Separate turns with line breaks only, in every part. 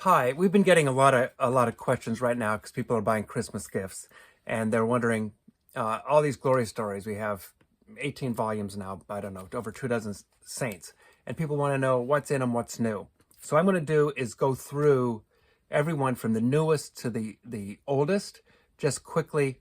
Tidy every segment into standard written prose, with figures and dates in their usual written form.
Hi, we've been getting a lot of questions right now because people are buying Christmas gifts, and they're wondering all these glory stories. We have 18 volumes now. I don't know, over 2 dozen saints, and people want to know what's in them, what's new. So what I'm going to do is go through everyone from the newest to the oldest, just quickly,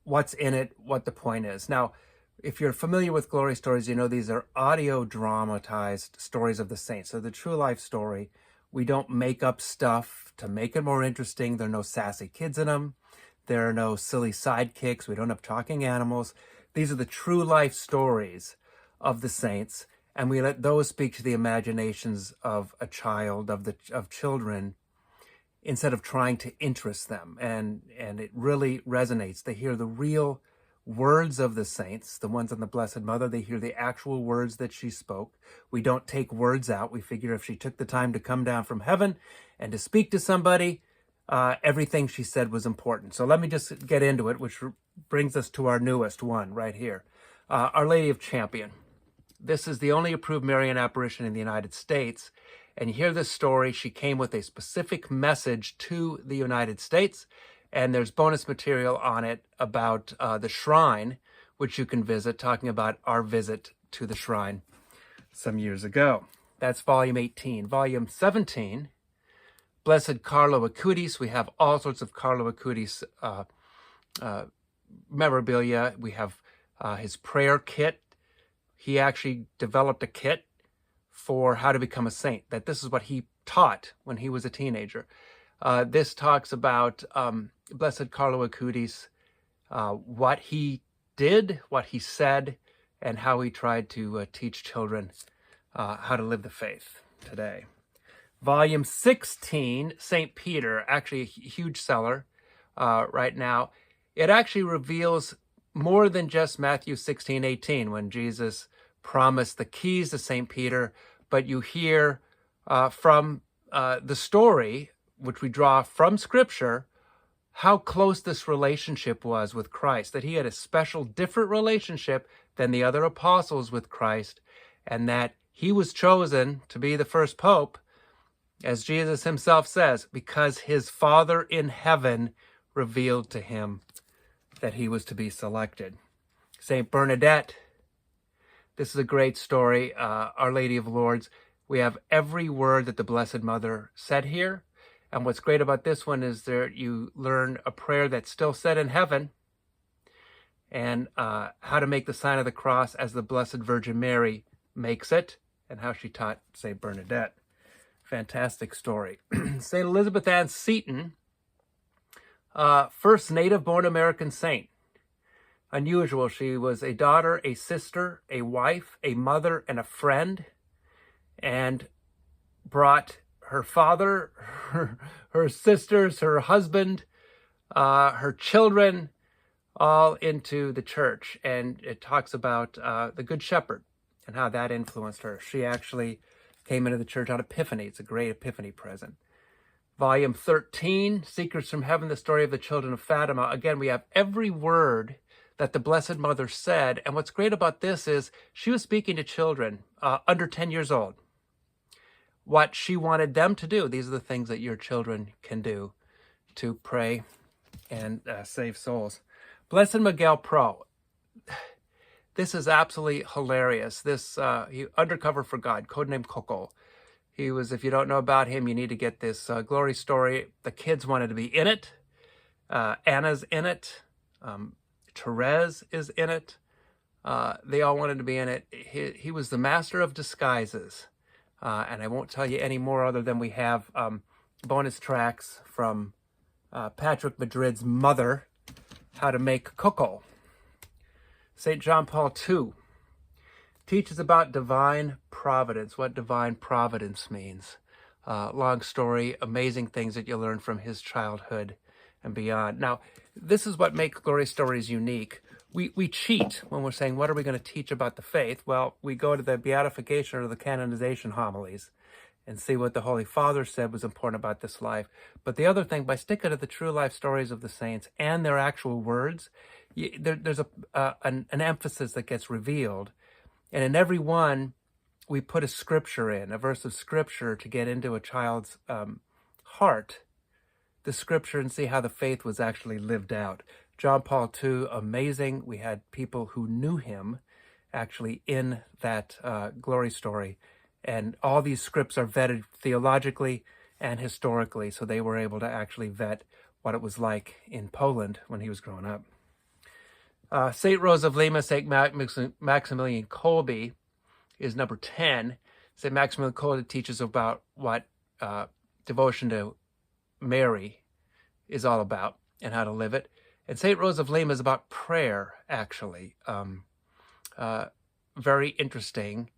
what's in it, what the point is. Now, if you're familiar with glory stories, you know these are audio dramatized stories of the saints. So the true life story. We don't make up stuff to make it more interesting. There are no sassy kids in them. There are no silly sidekicks. We don't have talking animals. These are the true life stories of the saints, and we let those speak to the imaginations of a child, of children, instead of trying to interest them. And it really resonates. They hear the real words of the saints, the ones on the Blessed Mother. They hear the actual words that she spoke. We don't take words out. We figure if she took the time to come down from heaven and to speak to somebody, everything she said was important. So let me just get into it, which brings us to our newest one right here. Our Lady of Champion. This is the only approved Marian apparition in the United States. And you hear this story. She came with a specific message to the United States. And there's bonus material on it about the shrine, which you can visit, talking about our visit to the shrine some years ago. That's volume 18. Volume 17, Blessed Carlo Acutis. We have all sorts of Carlo Acutis memorabilia. We have his prayer kit. He actually developed a kit for how to become a saint, that this is what he taught when he was a teenager. This talks about Blessed Carlo Acutis, what he did, what he said, and how he tried to teach children how to live the faith today. Volume 16, St. Peter, actually a huge seller right now. It actually reveals more than just Matthew 16:18, when Jesus promised the keys to St. Peter, but you hear from the story, which we draw from Scripture, how close this relationship was with Christ, that he had a special, different relationship than the other apostles with Christ, and that he was chosen to be the first pope, as Jesus himself says, because his Father in heaven revealed to him that he was to be selected. St. Bernadette, this is a great story. Our Lady of Lourdes. We have every word that the Blessed Mother said here. And what's great about this one is that you learn a prayer that's still said in heaven, and how to make the sign of the cross as the Blessed Virgin Mary makes it, and how she taught St. Bernadette. Fantastic story. St. Elizabeth Ann Seton, first native-born American saint. Unusual. She was a daughter, a sister, a wife, a mother, and a friend, and brought her father, her sisters, her husband, her children, all into the church. And it talks about the Good Shepherd and how that influenced her. She actually came into the church on Epiphany. It's a great Epiphany present. Volume 13, Secrets from Heaven, the story of the children of Fatima. Again, we have every word that the Blessed Mother said. And what's great about this is she was speaking to children under 10 years old. What she wanted them to do. These are the things that your children can do to pray and save souls. Blessed Miguel Pro. This is absolutely hilarious. This he undercover for God, codename Coco. He was, if you don't know about him, you need to get this glory story. The kids wanted to be in it. Anna's in it. Therese is in it. They all wanted to be in it. He was the master of disguises. And I won't tell you any more other than we have bonus tracks from Patrick Madrid's mother, how to make Coco. St. John Paul II teaches about divine providence, what divine providence means. Long story, amazing things that you learn from his childhood and beyond. Now, this is what makes glory stories unique. We cheat when we're saying, what are we going to teach about the faith? Well, we go to the beatification or the canonization homilies and see what the Holy Father said was important about this life. But the other thing, by sticking to the true life stories of the saints and their actual words, there's an emphasis that gets revealed. And in every one, we put a scripture in, a verse of scripture to get into a child's heart the scripture and see how the faith was actually lived out. John Paul II, amazing. We had people who knew him actually in that glory story. And all these scripts are vetted theologically and historically, so they were able to actually vet what it was like in Poland when he was growing up. St. Rose of Lima, St. Maximilian Kolbe is number 10. St. Maximilian Kolbe teaches about what devotion to Mary is all about and how to live it. And St. Rose of Lima is about prayer, actually. Very interesting.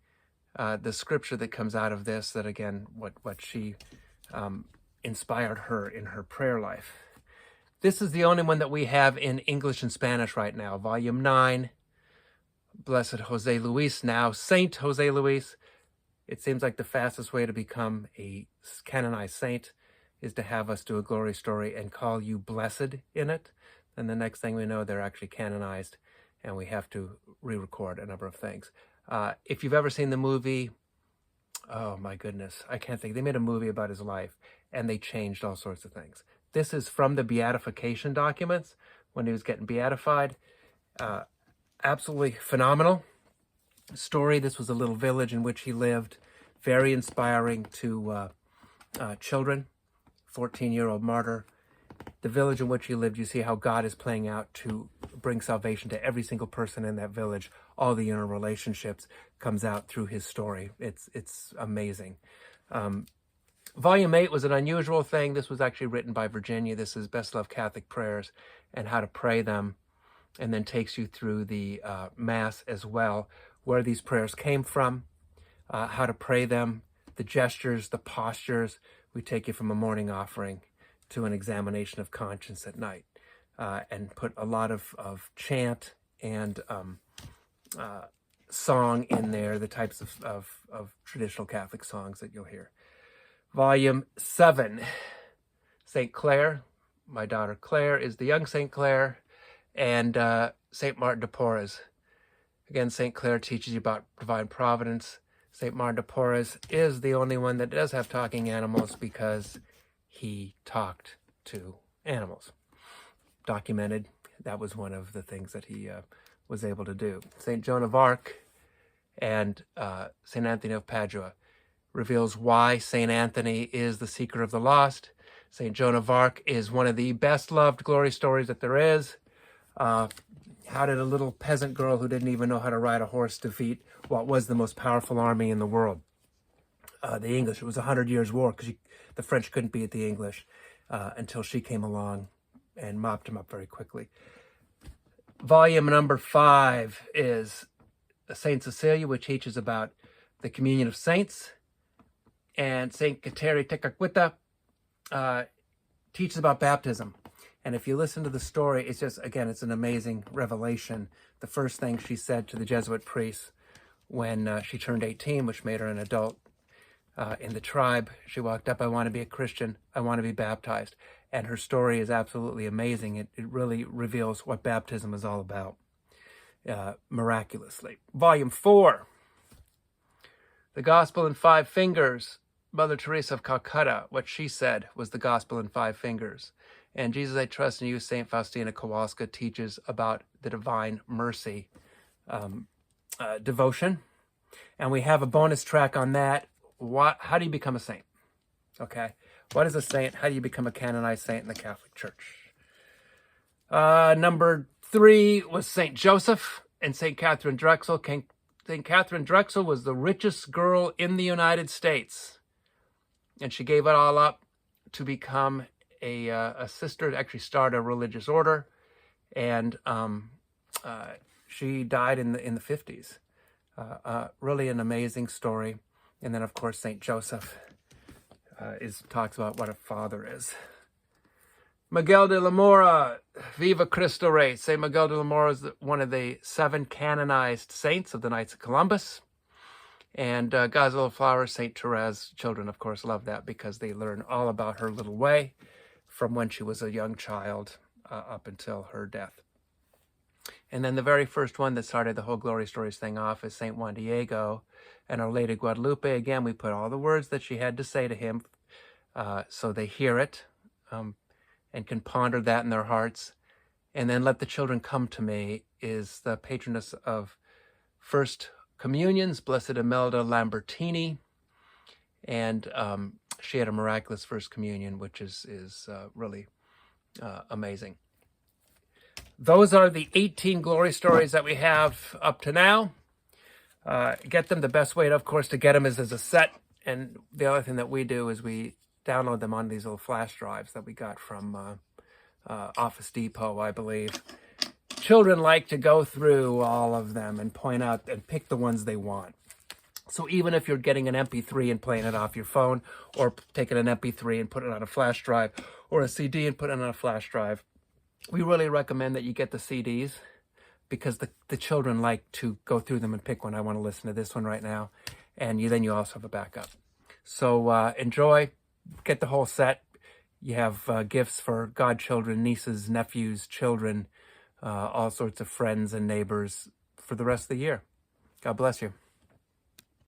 The scripture that comes out of this, that again, what she inspired her in her prayer life. This is the only one that we have in English and Spanish right now. Volume 9, Blessed Jose Luis, now Saint Jose Luis. It seems like the fastest way to become a canonized saint is to have us do a glory story and call you blessed in it. And the next thing we know, they're actually canonized, and we have to re-record a number of things. If you've ever seen the movie, oh my goodness, I can't think. They made a movie about his life, and they changed all sorts of things. This is from the beatification documents when he was getting beatified. Absolutely phenomenal story. This was a little village in which he lived. Very inspiring to children. 14-year-old martyr. The village in which he lived, you see how God is playing out to bring salvation to every single person in that village. All the interrelationships comes out through his story. It's amazing. Volume 8 was an unusual thing. This was actually written by Virginia. This is Best Loved Catholic Prayers and how to pray them, and then takes you through the Mass as well, where these prayers came from, how to pray them, the gestures, the postures. We take you from a morning offering to an examination of conscience at night, and put a lot of chant and song in there, the types of traditional Catholic songs that you'll hear. Volume 7, St. Clare. My daughter Claire is the young St. Clare, and St. Martin de Porres. Again, St. Clare teaches you about divine providence. St. Martin de Porres is the only one that does have talking animals because he talked to animals. Documented. That was one of the things that he was able to do. St. Joan of Arc and St. Anthony of Padua reveals why St. Anthony is the seeker of the lost. St. Joan of Arc is one of the best loved glory stories that there is. How did a little peasant girl who didn't even know how to ride a horse defeat what was the most powerful army in the world? The English. It was 100 Years' War because the French couldn't beat the English until she came along and mopped them up very quickly. Volume number 5 is St. Cecilia, which teaches about the communion of saints. And St. Kateri Tekakwitha teaches about baptism. And if you listen to the story, it's just, again, it's an amazing revelation. The first thing she said to the Jesuit priests when she turned 18, which made her an adult in the tribe, she walked up, I want to be a Christian, I want to be baptized. And her story is absolutely amazing. It really reveals what baptism is all about, miraculously. Volume 4, The Gospel in 5 Fingers, Mother Teresa of Calcutta. What she said was the Gospel in 5 Fingers. And Jesus, I Trust in You, St. Faustina Kowalska teaches about the divine mercy devotion. And we have a bonus track on that. How do you become a saint? Okay. What is a saint? How do you become a canonized saint in the Catholic Church? Number 3 was St. Joseph and St. Catherine Drexel. St. Catherine Drexel was the richest girl in the United States. And she gave it all up to become a sister, actually start a religious order. And she died in the 50s. Really an amazing story. And then, of course, St. Joseph talks about what a father is. Miguel de la Mora, Viva Cristo Rey. St. Miguel de la Mora is one of the 7 canonized saints of the Knights of Columbus. And Gazelle of Flowers, St. Therese. Children, of course, love that because they learn all about her little way from when she was a young child up until her death. And then the very first one that started the whole Glory Stories thing off is St. Juan Diego and Our Lady Guadalupe. Again, we put all the words that she had to say to him so they hear it and can ponder that in their hearts. And then Let the Children Come to Me is the patroness of First Communions, Blessed Imelda Lambertini. And she had a miraculous First Communion, which is really amazing. Those are the 18 glory stories that we have up to now. Get them. The best way, of course, to get them is as a set. And the other thing that we do is we download them on these little flash drives that we got from Office Depot, I believe. Children like to go through all of them and point out and pick the ones they want. So even if you're getting an MP3 and playing it off your phone, or taking an MP3 and putting it on a flash drive, or a CD and putting it on a flash drive, we really recommend that you get the CDs, because the children like to go through them and pick one. I want to listen to this one right now. And then you also have a backup. So enjoy, get the whole set. You have gifts for godchildren, nieces, nephews, children, all sorts of friends and neighbors for the rest of the year. God bless you.